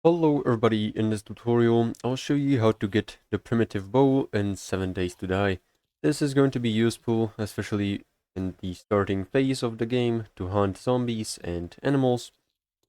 Hello everybody, in this tutorial I'll show you how to get the primitive bow in 7 days to die. This is going to be useful, especially in the starting phase of the game, to hunt zombies and animals.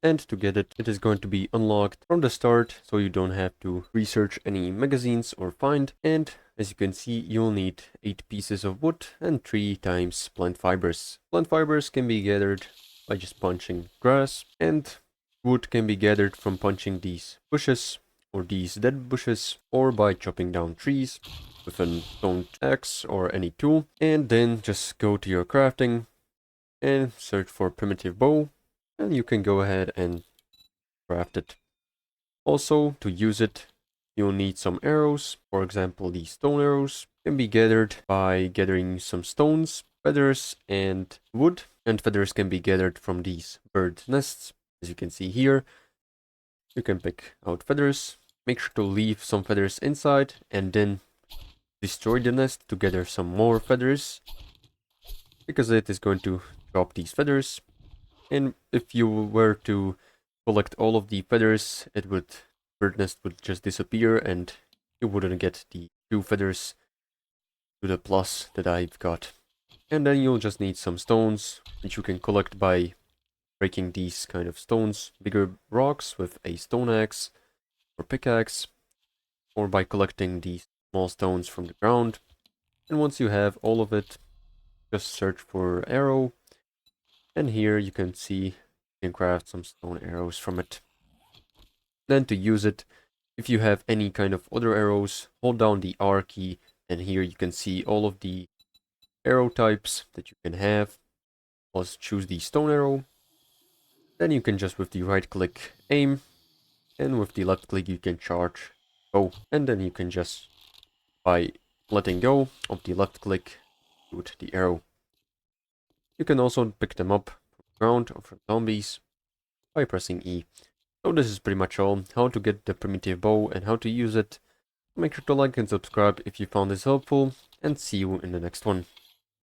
And to get it, it is going to be unlocked from the start, so you don't have to research any magazines or find. And as you can see, you'll need 8 pieces of wood and 3 times plant fibers. Plant fibers can be gathered by just punching grass, and wood can be gathered from punching these bushes, or these dead bushes, or by chopping down trees with a stone axe or any tool. And then just go to your crafting and search for primitive bow, and you can go ahead and craft it. Also, to use it, you'll need some arrows. For example, these stone arrows can be gathered by gathering some stones, feathers, and wood. And feathers can be gathered from these bird nests. As you can see here, you can pick out feathers. Make sure to leave some feathers inside and then destroy the nest to gather some more feathers, because it is going to drop these feathers. And if you were to collect all of the feathers, bird nest would just disappear and you wouldn't get the 2 feathers to the plus that I've got. And then you'll just need some stones, which you can collect by breaking these kind of stones, bigger rocks with a stone axe or pickaxe, or by collecting these small stones from the ground. And once you have all of it, just search for arrow, and here you can see you can craft some stone arrows from it. Then to use it, if you have any kind of other arrows, hold down the R key, and here you can see all of the arrow types that you can have. Let's choose the stone arrow. Then you can just with the right click aim, and with the left click you can charge bow, and then you can just by letting go of the left click shoot the arrow. You can also pick them up from the ground or from zombies by pressing E. So this is pretty much all, how to get the primitive bow and how to use it. Make sure to like and subscribe if you found this helpful, and see you in the next one.